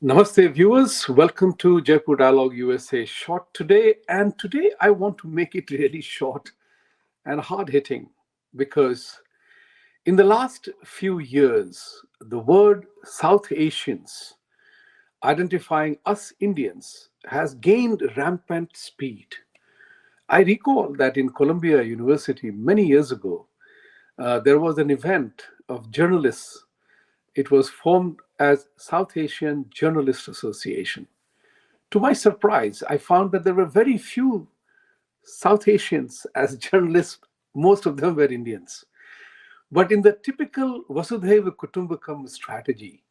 Namaste, viewers. Welcome to Jaipur Dialogue USA Short today. And today I want to make it really short and hard hitting because in the last few years, the word South Asians, identifying us Indians, has gained rampant speed. I recall that in Columbia University many years ago, there was an event of journalists. It was formed as South Asian Journalist Association. To my surprise, I found that there were very few South Asians as journalists. Most of them were Indians. But in the typical Vasudhaiva Kutumbakam strategy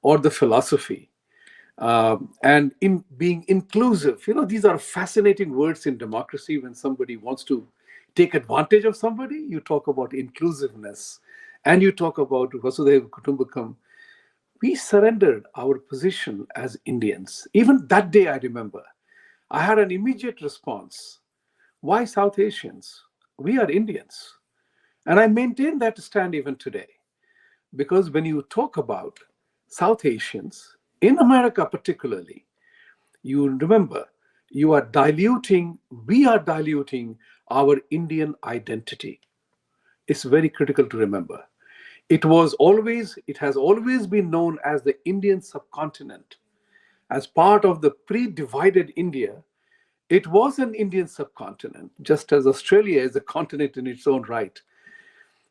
or the philosophy, and in being inclusive, these are fascinating words in democracy. When somebody wants to take advantage of somebody, you talk about inclusiveness and you talk about Vasudhaiva Kutumbakam. We surrendered our position as Indians. Even that day, I remember, I had an immediate response. Why South Asians? We are Indians. And I maintain that stand even today. Because when you talk about South Asians, in America particularly, you remember we are diluting our Indian identity. It's very critical to remember. It has always been known as the Indian subcontinent. As part of the pre-divided India, it was an Indian subcontinent, just as Australia is a continent in its own right.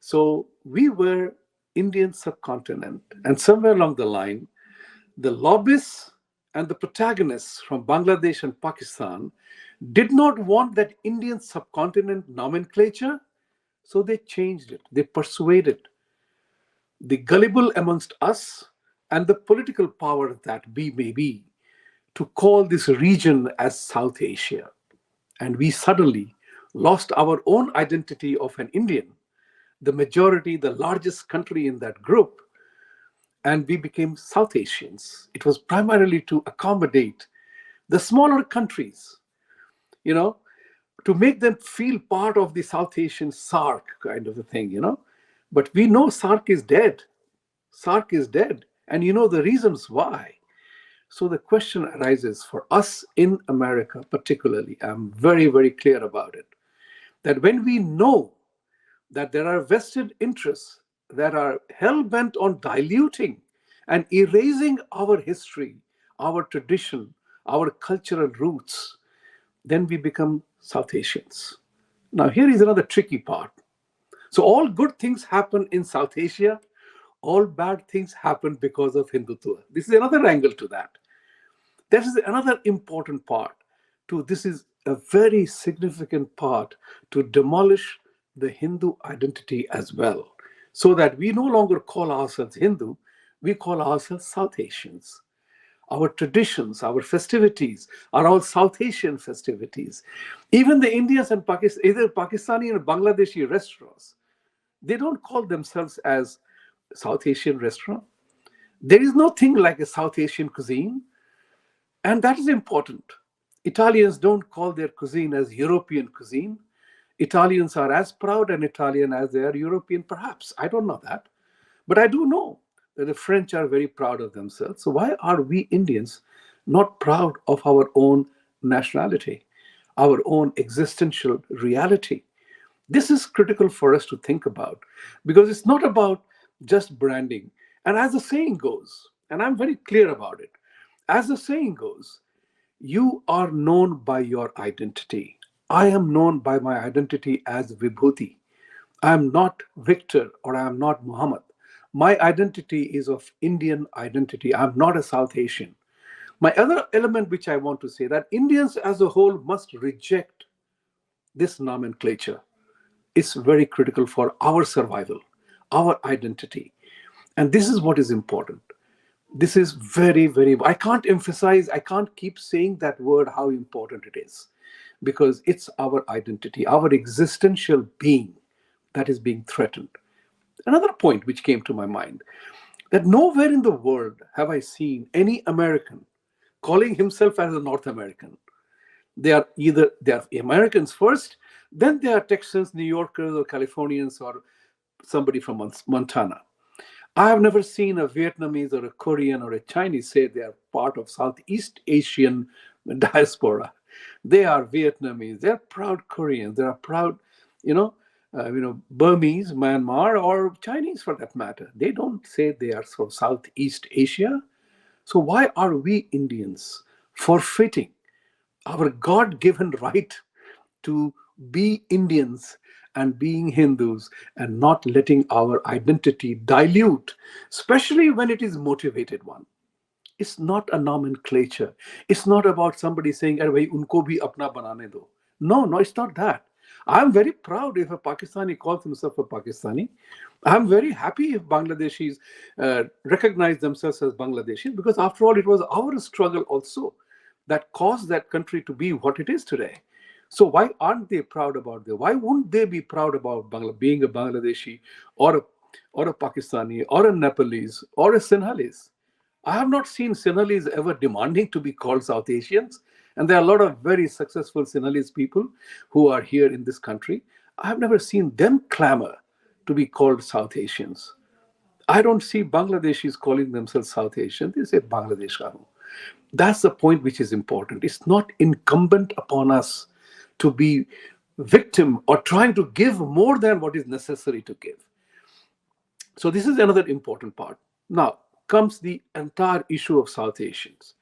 So we were Indian subcontinent, and somewhere along the line, the lobbyists and the protagonists from Bangladesh and Pakistan did not want that Indian subcontinent nomenclature, so they changed it. They persuaded the gullible amongst us and the political power that we may be to call this region as South Asia. And we suddenly lost our own identity of an Indian, the majority, the largest country in that group, and we became South Asians. It was primarily to accommodate the smaller countries, you know, to make them feel part of the South Asian SARC kind of a thing. But we know SARC is dead. SARC is dead. And you know the reasons why. So the question arises for us in America, particularly, I'm very, very clear about it, that when we know that there are vested interests that are hell bent on diluting and erasing our history, our tradition, our cultural roots, then we become South Asians. Now, here is another tricky part. So, all good things happen in South Asia, all bad things happen because of Hindutva. This is another angle to that. That is another important part to this is a very significant part to demolish the Hindu identity as well, so that we no longer call ourselves Hindu, we call ourselves South Asians. Our traditions, our festivities are all South Asian festivities. Even the Indians and either Pakistani or Bangladeshi restaurants, they don't call themselves as South Asian restaurant. There is no thing like a South Asian cuisine, and that is important. Italians don't call their cuisine as European cuisine. Italians are as proud an Italian as they are European, perhaps. I don't know that. But I do know that the French are very proud of themselves. So why are we Indians not proud of our own nationality, our own existential reality? This is critical for us to think about because it's not about just branding. And as the saying goes, and I'm very clear about it, as the saying goes, you are known by your identity. I am known by my identity as Vibhuti. I am not Victor or I am not Muhammad. My identity is of Indian identity. I'm not a South Asian. My other element, which I want to say, that Indians as a whole must reject this nomenclature. It's very critical for our survival, our identity. And this is what is important. This is very, very, I can't emphasize, I can't keep saying that word, how important it is, because it's our identity, our existential being that is being threatened. Another point which came to my mind, that nowhere in the world have I seen any American calling himself as a North American. They are Americans first, then they are Texans, New Yorkers, or Californians, or somebody from Montana. I have never seen a Vietnamese or a Korean or a Chinese say they are part of Southeast Asian diaspora. They are Vietnamese. They are proud Koreans. They are proud, you know, Burmese, Myanmar, or Chinese for that matter. They don't say they are from Southeast Asia. So why are we Indians forfeiting our God given right to be Indians and being Hindus and not letting our identity dilute, especially when it is motivated one? It's not a nomenclature. It's not about somebody saying, "Arey bhai, unko bhi apna banane do." No, no, it's not that. I'm very proud if a Pakistani calls himself a Pakistani. I'm very happy if Bangladeshis recognize themselves as Bangladeshis, because after all, it was our struggle also that caused that country to be what it is today. So why aren't they proud about that? Why wouldn't they be proud about being a Bangladeshi or a Pakistani or a Nepalese or a Sinhalese? I have not seen Sinhalese ever demanding to be called South Asians. And there are a lot of very successful Sinhalese people who are here in this country. I have never seen them clamor to be called South Asians. I don't see Bangladeshis calling themselves South Asian. They say Bangladesh. That's the point which is important. It's not incumbent upon us to be victim or trying to give more than what is necessary to give. So this is another important part. Now comes the entire issue of South Asians.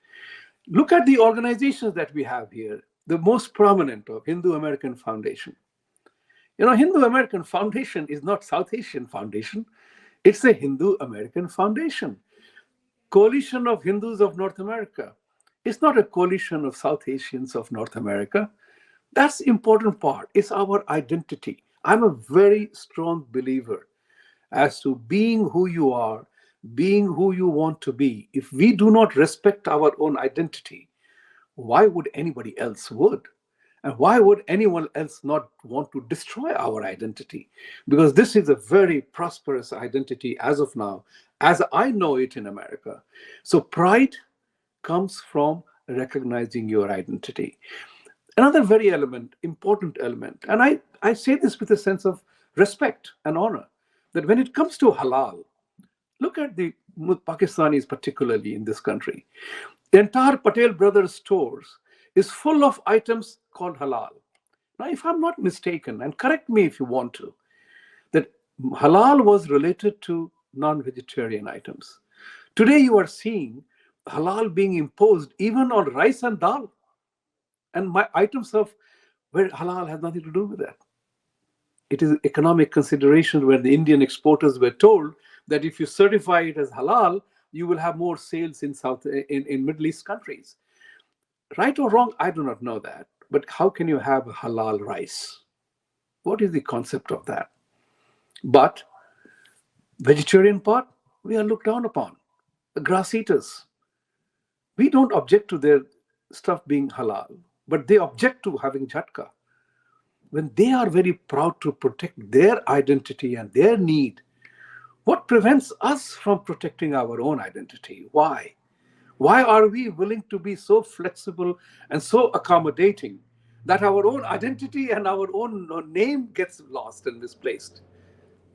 Look at the organizations that we have here. The most prominent of Hindu American Foundation. Hindu American Foundation is not South Asian Foundation. It's a Hindu American Foundation. Coalition of Hindus of North America. It's not a coalition of South Asians of North America. That's the important part. It's our identity. I'm a very strong believer as to being who you are, being who you want to be. If we do not respect our own identity, why would anybody else would? And why would anyone else not want to destroy our identity? Because this is a very prosperous identity as of now, as I know it in America. So pride comes from recognizing your identity. Another very important element, and I say this with a sense of respect and honor, that when it comes to halal, look at the Pakistanis, particularly in this country. The entire Patel Brothers stores is full of items called halal. Now, if I'm not mistaken, and correct me if you want to, that halal was related to non-vegetarian items. Today, you are seeing halal being imposed even on rice and dal. And my items of where halal has nothing to do with that. It is economic consideration where the Indian exporters were told that if you certify it as halal, you will have more sales in Middle East countries. Right or wrong, I do not know that. But how can you have halal rice? What is the concept of that? But vegetarian part, we are looked down upon. The grass eaters, we don't object to their stuff being halal, but they object to having jhatka. When they are very proud to protect their identity and their need, what prevents us from protecting our own identity? Why? Why are we willing to be so flexible and so accommodating that our own identity and our own name gets lost and misplaced?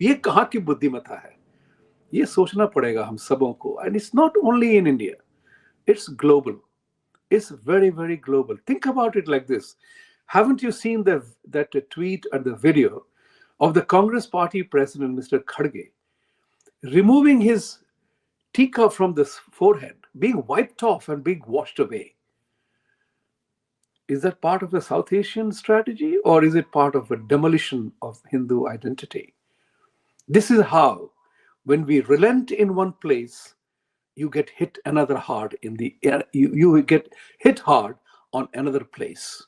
ये कहाँ की बुद्धिमत्ता है? ये सोचना पड़ेगा हम सबों को. And it's not only in India. It's global. It's very, very global. Think about it like this. Haven't you seen that tweet and the video of the Congress Party president, Mr. Kharge, removing his tika from the forehead, being wiped off and being washed away? Is that part of a South Asian strategy, or is it part of a demolition of Hindu identity? This is how, when we relent in one place, you get hit another hard you get hit hard on another place.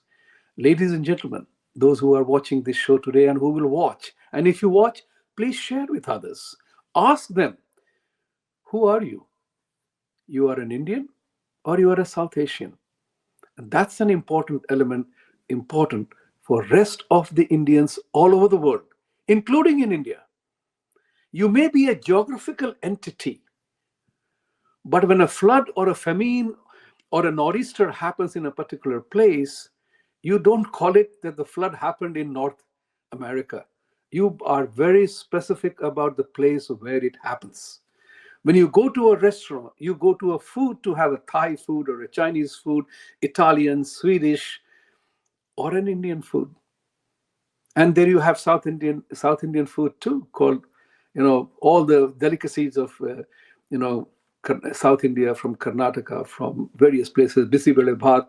Ladies and gentlemen, those who are watching this show today and who will watch, and if you watch, please share with others. Ask them, who are you? You are an Indian or you are a South Asian? And that's an important element, important for rest of the Indians all over the world, including in India. You may be a geographical entity, but when a flood or a famine or a nor'easter happens in a particular place, you don't call it that the flood happened in North America. You are very specific about the place where it happens. When you go to a restaurant, you go to a food to have a Thai food or a Chinese food, Italian, Swedish, or an Indian food. And there you have South Indian food too, called, all the delicacies of, you know, South India, from Karnataka, from various places, bisibele bhat,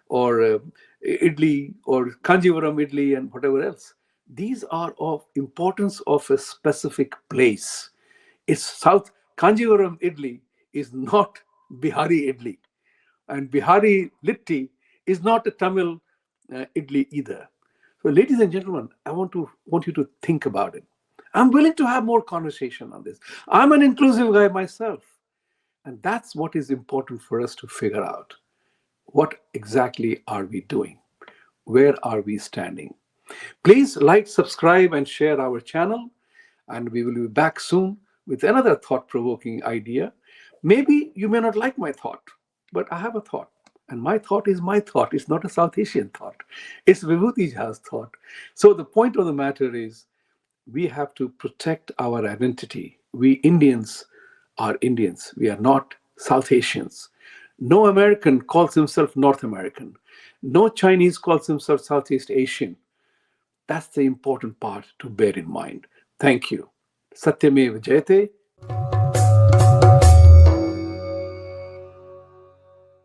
or idli, or Kanjivaram idli, and whatever else. These are of importance of a specific place. It's South Kanjivaram idli is not Bihari idli, and Bihari litti is not a Tamil idli either. So, ladies and gentlemen, I want you to think about it. I'm willing to have more conversation on this. I'm an inclusive guy myself, and that's what is important for us to figure out. What exactly are we doing? Where are we standing? Please like, subscribe, and share our channel. And we will be back soon with another thought provoking idea. Maybe you may not like my thought, but I have a thought. And my thought is my thought. It's not a South Asian thought, it's Vibhuti Jha's thought. So the point of the matter is, we have to protect our identity. We Indians are Indians. We are not South Asians. No American calls himself North American. No Chinese calls himself Southeast Asian. That's the important part to bear in mind. Thank you. Satyamev Jayate.